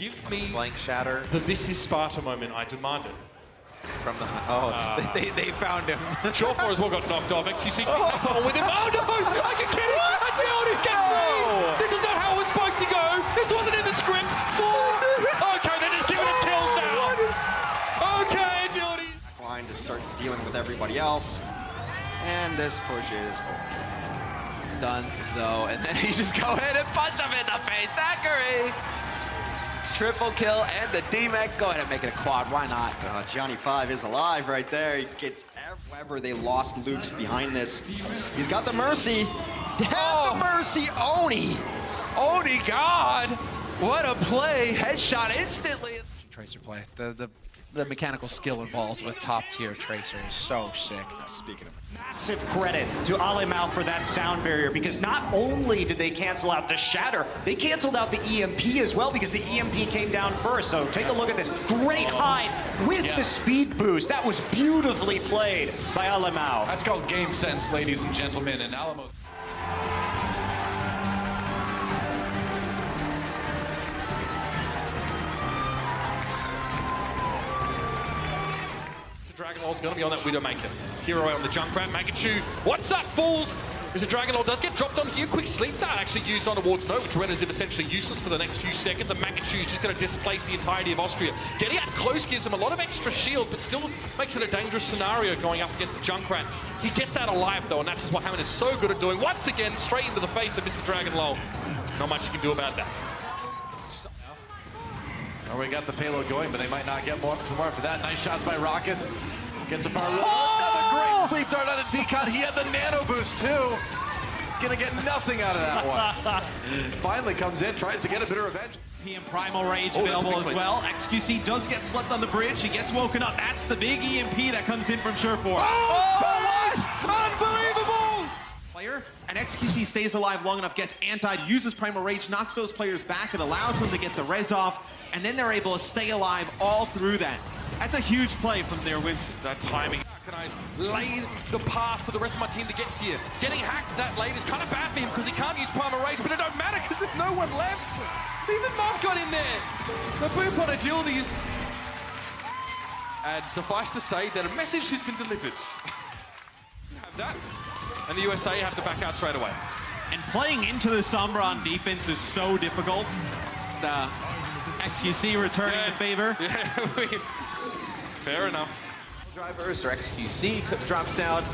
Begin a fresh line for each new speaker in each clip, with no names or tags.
Give me
blank shatter.
the This Is Sparta moment I demanded.
From the they found him.
Shortfall as well got knocked off. XQC that's on with him. Oh no! I can get it! Agility's getting free! This is not how it was supposed to go! This wasn't in the script! Okay, they're just giving him kills now! Okay, Agility!
Line to start dealing with everybody else. And this push is over.
Done, so, and then you just go ahead and punch him in the face. Zachary! Triple kill and the D-Mech. Go ahead and make it a quad. Why not?
Johnny 5 is alive right there. He gets however they lost Luke's behind this. He's got the Mercy. The Mercy, Oni!
Oni, God! What a play. Headshot instantly. Tracer play. The mechanical skill involved with top-tier Tracer is so sick.
Speaking of
Massive credit to Alemão for that sound barrier, because not only did they cancel out the Shatter, they canceled out the EMP as well, because the EMP came down first. So take a look at this. Great hide with the speed boost. That was beautifully played by Alemão.
That's called game sense, ladies and gentlemen, and Alamos.
Dragonlord's gonna be on that Widowmaker. Hero out on the Junkrat. Makachu, what's up, fools? Because the Dragonlord does get dropped on here. Quick sleep dart actually used on towards No, which renders him essentially useless for the next few seconds. And Makachu is just going to displace the entirety of Austria. Getting out close gives him a lot of extra shield, but still makes it a dangerous scenario going up against the Junkrat. He gets out alive though, and that's just what Hammond is so good at doing. Once again, straight into the face of Mr. Dragonlord. Not much you can do about that.
Oh, we got the payload going, but they might not get more for that. Nice shots by Raucus. Gets a power. Another great sleep dart on a decon. He had the nano boost too. Gonna get nothing out of that one. Finally comes in, tries to get a bit of revenge.
And Primal Rage available as well. XQC does get slept on the bridge. He gets woken up. That's the big EMP that comes in from Surefour. Unbelievable! Player, and XQC stays alive long enough, gets antied, uses Primal Rage, knocks those players back, and allows them to get the res off, and then they're able to stay alive all through that. That's a huge play from their Winston.
That timing. How can I lay the path for the rest of my team to get here? Getting hacked that late is kind of bad for him because he can't use Primal Rage, but it don't matter because there's no one left. Even Mark got in there. The boop on Agilities. And suffice to say that a message has been delivered. Have that, and the USA have to back out straight away.
And playing into the Sombra on defense is so difficult. It's, XQC returning the favor.
Yeah, fair enough.
Drivers or XQC drops down.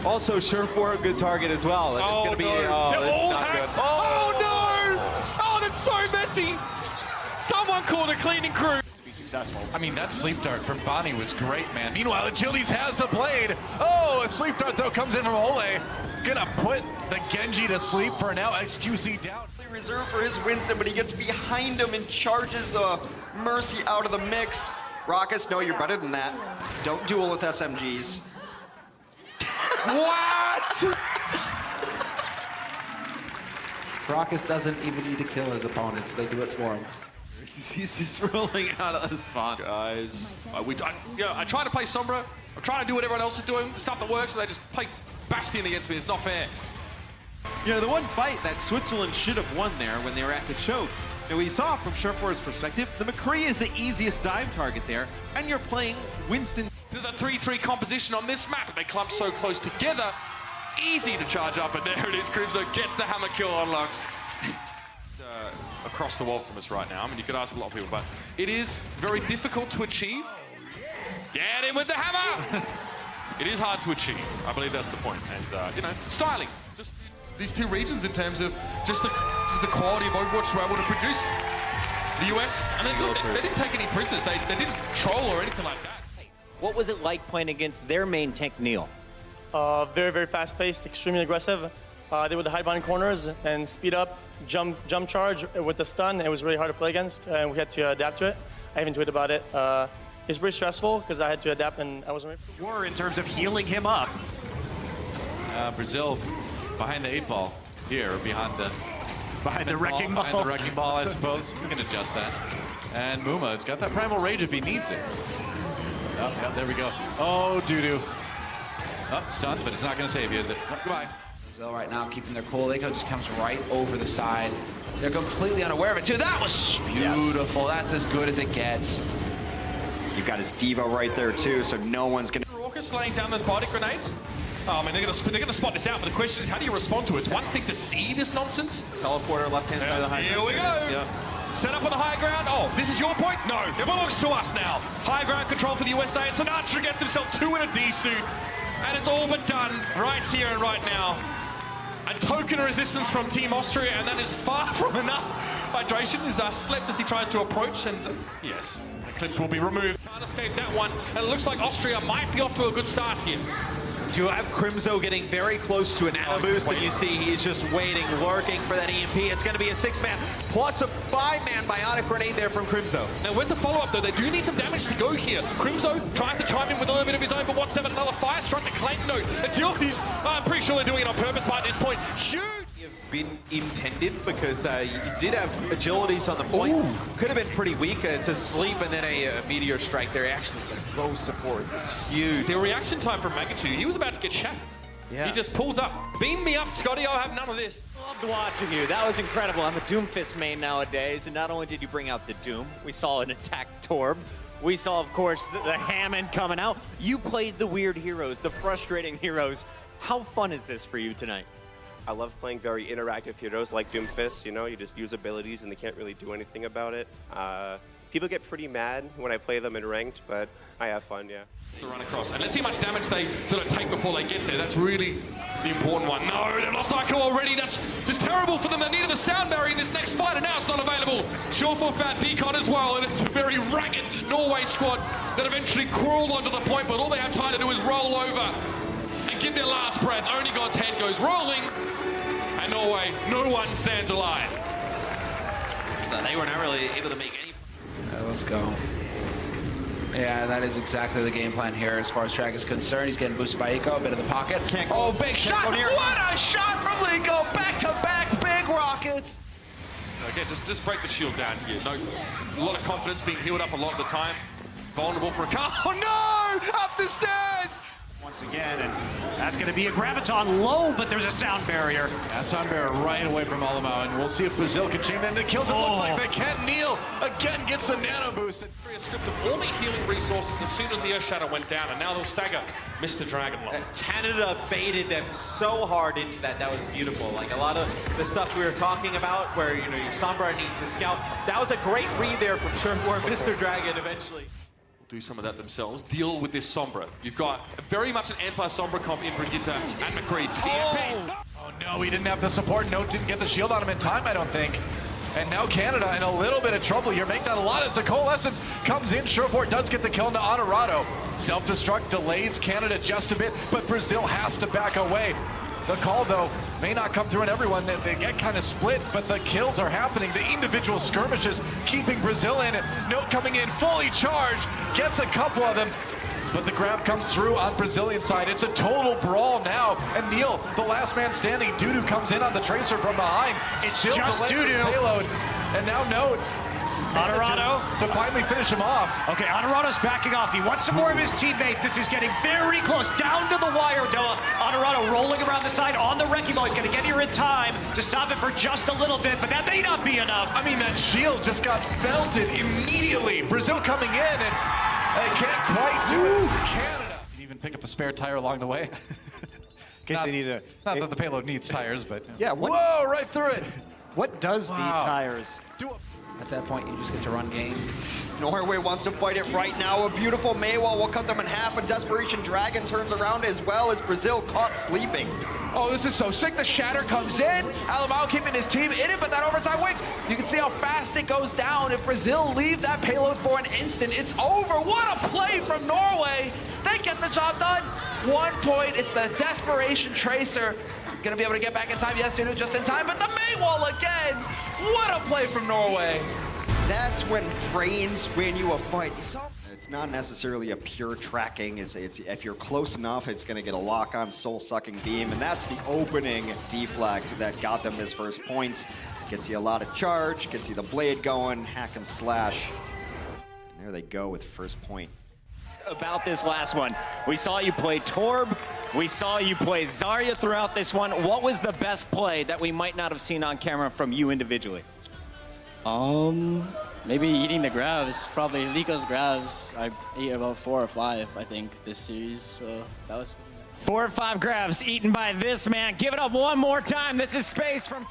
Also, Surefour, a good target as well. It's gonna be,
They're all
not good.
hacked. Oh no! Oh, that's so messy. Someone called a cleaning crew.
To be successful.
I mean, that sleep dart from Bonnie was great, man. Meanwhile, Agilities has the blade. Oh, a sleep dart, though, comes in from Ole. Gonna put the Genji to sleep for now. XQC down.
reserved for his Winston, but he gets behind him and charges the Mercy out of the mix. Raucus, no, you're better than that. Don't duel with SMGs.
What? Raucus doesn't even need to kill his opponents. They do it for him.
He's just rolling out of the spawn.
Guys, I try to play Sombra. I'm trying to do what everyone else is doing, the stuff that works, and they just play Bastion against me. It's not fair.
You know, the one fight that Switzerland should have won there when they were at the choke, and we saw from Surefour's perspective, the McCree is the easiest dive target there, and you're playing Winston.
To the 3-3 composition on this map, they clump so close together. Easy to charge up, and there it is. Crimzo gets the hammer kill on Lux. Across the wall from us right now. I mean, you could ask a lot of people, but it is very difficult to achieve. Get in with the hammer! It is hard to achieve. I believe that's the point. And, you know, styling. Just these two regions in terms of just the quality of Overwatch we're able to produce. The US, and they didn't take any prisoners. They didn't troll or anything like that.
What was it like playing against their main tank, Neil?
Very, very fast-paced, extremely aggressive. They would hide behind corners and speed up, jump charge with the stun. It was really hard to play against, and we had to adapt to it. I even tweeted about it. It's pretty stressful because I had to adapt, and I wasn't ready.
Were in terms of healing him up.
Brazil behind the 8 ball here, behind the
wrecking ball.
Behind the wrecking ball, I suppose. We can adjust that. And Muma's got that primal rage if he needs it. Oh, yeah, there we go. Oh, doo-doo. Oh, stunned, but it's not going to save you, is it? Oh, goodbye.
Brazil right now keeping their cool. Leiko just comes right over the side. They're completely unaware of it too. That was beautiful. That's as good as it gets.
You've got his Diva right there too, so no one's gonna.
Raucus laying down those body grenades. Oh, I mean, they're gonna spot this out, but the question is, how do you respond to it? It's one thing to see this nonsense.
Teleporter left-hand side of the high
Here
ground.
we go.
Yeah.
Set up on the high ground. Oh, this is your point? No, it belongs to us now. High ground control for the USA, and Sinatra gets himself 2 in a D-suit. And it's all but done right here and right now. A token of resistance from Team Austria, and that is far from enough. Hydration is slept as he tries to approach, and yes, the clips will be removed. Can't escape that one, and it looks like Austria might be off to a good start here.
You have Crimzo getting very close to an nano boost, and you see he's just waiting, lurking for that EMP. It's going to be a 6-man plus a 5-man bionic grenade there from Crimzo.
Now, where's the follow-up, though? They do need some damage to go here. Crimzo tries to chime in with a little bit of his own, but what's seven? Another fire strike to Clank note. Agilities, I'm pretty sure they're doing it on purpose by this point. Huge!
Been intended because you did have agilities on the point. Could have been pretty weak to sleep, and then a meteor strike there. Actually gets both supports. It's huge.
The reaction time from Magachu, he was about to get shattered.
Yeah.
He just pulls up. Beam me up, Scotty. I'll have none of this.
Loved watching you. That was incredible. I'm a Doomfist main nowadays, and not only did you bring out the Doom, we saw an attack Torb. We saw, of course, the Hammond coming out. You played the weird heroes, the frustrating heroes. How fun is this for you tonight?
I love playing very interactive heroes like Doomfist. You know, you just use abilities and they can't really do anything about it. People get pretty mad when I play them in ranked, but I have fun, yeah.
To run across, and let's see how much damage they sort of take before they get there. That's really the important one. No, they've lost Ico already. That's just terrible for them. They needed the sound barrier in this next fight, and now it's not available. Surefoot found Decon as well, and it's a very ragged Norway squad that eventually crawled onto the point, but all they have time to do is roll over and give their last breath. Only God's head goes rolling, and Norway, no one stands alive.
So they were not really able to make any.
Let's go. Yeah, that is exactly the game plan here as far as Drag is concerned. He's getting boosted by Eco, a bit of the pocket. Oh, big shot! What a shot from Lico! Back-to-back big rockets!
Again, just break the shield down here. No, a lot of confidence being healed up a lot of the time. Vulnerable for a car. Oh no! Up the stairs!
Once again, and that's going to be a Graviton low, but there's a sound barrier.
That sound barrier right away from Alamau, and we'll see if Brazil can chain them to kills. It looks like they can't. Neil again gets a nano boost.
Stripped of all the healing resources as soon as the Earth Shadow went down, and now they'll stagger Mr. Dragonlord.
Canada baited them so hard into that. That was beautiful. Like a lot of the stuff we were talking about, where your Sombra needs to scout. That was a great read there from Sherfor, Mr. Dragon eventually.
Do some of that themselves. Deal with this Sombra. You've got very much an anti-Sombra comp in Brigitte and McCree.
Oh no, he didn't have the support. Note didn't get the shield on him in time, I don't think. And now Canada in a little bit of trouble here. Make that a lot as the Coalescence comes in. Sherfort does get the kill into Honorado. Self-destruct delays Canada just a bit, but Brazil has to back away. The call, though, may not come through on everyone. They get kind of split, but the kills are happening. The individual skirmishes keeping Brazil in it. Note coming in fully charged, gets a couple of them, but the grab comes through on Brazilian side. It's a total brawl now, and Neil, the last man standing. Dudu comes in on the Tracer from behind.
It's
still
just Dudu.
Payload, and now Note.
Honorado
to finally finish him off.
Okay, Honorado's backing off. He wants some more of his teammates. This is getting very close, down to the wire. Honorado rolling around the side on the Wrecking Ball. He's going to get here in time to stop it for just a little bit, but that may not be enough.
I mean, that shield just got belted immediately. Brazil coming in, and they can't quite do it. Canada can even pick up a spare tire along the way.
In case they need a...
Not that the payload needs tires, but...
Yeah,
whoa, right through it.
What does the tires do?
At that point, you just get to run game.
Norway wants to fight it right now. A beautiful Maywall will cut them in half. A Desperation Dragon turns around as well as Brazil caught sleeping.
Oh, this is so sick. The Shatter comes in. Alamau keeping his team in it, but that overside wing, you can see how fast it goes down. If Brazil leave that payload for an instant, it's over. What a play from Norway. They get the job done. 1 point. It's the Desperation Tracer. Gonna be able to get back in time. Yes, Dudu just in time, but the Maywall again. What a play from Norway.
That's when brains win you a fight. It's not necessarily a pure tracking. It's if you're close enough, it's going to get a lock-on soul-sucking beam, and that's the opening deflect that got them this first point. Gets you a lot of charge, gets you the blade going, hack and slash. And there they go with first point.
About this last one, we saw you play Torb, We saw you play Zarya throughout this one. What was the best play that we might not have seen on camera from you individually?
Maybe eating the grabs, probably Lico's grabs. I ate about 4 or 5, I think, this series, so that was...
4 or 5 grabs eaten by this man. Give it up one more time. This is Space from...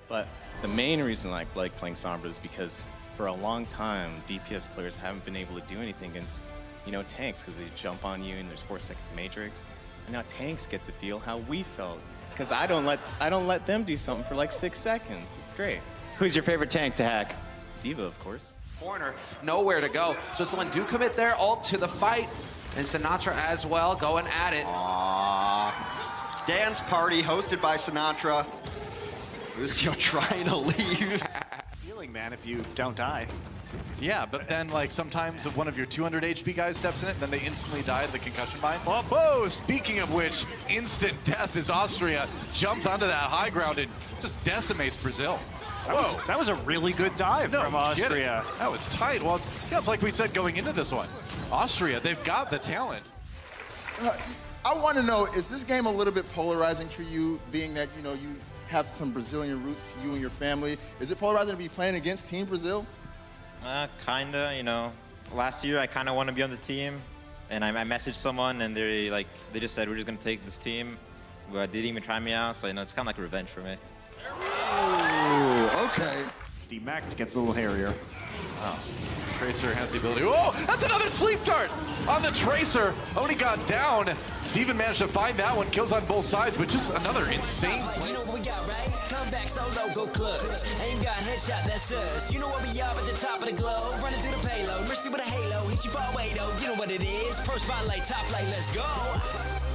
But the main reason I like playing Sombra is because for a long time, DPS players haven't been able to do anything against, you know, tanks, because they jump on you and there's 4 seconds matrix. And now tanks get to feel how we felt, because I don't let them do something for like 6 seconds. It's great.
Who's your favorite tank to hack?
Diva, of course.
Corner, nowhere to go. Switzerland do commit their ult to the fight. And Sinatra as well, going at it.
Aww. Dance party hosted by Sinatra. Lucio trying to leave.
Healing, man, if you don't die.
Yeah, but then like sometimes if one of your 200 HP guys steps in it, then they instantly die to the concussion mine. Whoa, speaking of which, instant death as Austria jumps onto that high ground and just decimates Brazil.
That was a really good dive from Austria.
Kidding. That was tight. Well, it's like we said going into this one. Austria, they've got the talent.
I want to know, is this game a little bit polarizing for you, being that, you know, you have some Brazilian roots, you and your family? Is it polarizing to be playing against Team Brazil?
Kinda, you know. Last year, I kind of want to be on the team, and I messaged someone, and they just said, we're just going to take this team. They didn't even try me out, so, you know, it's kind of like revenge for me.
Ooh, okay.
D-Mac gets a little hairier.
Wow. Tracer has the ability. Oh, that's another sleep dart on the Tracer. Only got down. Steven managed to find that one. Kills on both sides, but just another insane play.
You know what we got, right? Come back solo, go clutch. Ain't got headshot, that's us. You know what we are at the top of the globe. Running through the payload. Mercy with a halo. Hit you far away, though. You know what it is. Pro spotlight, top light, let's go.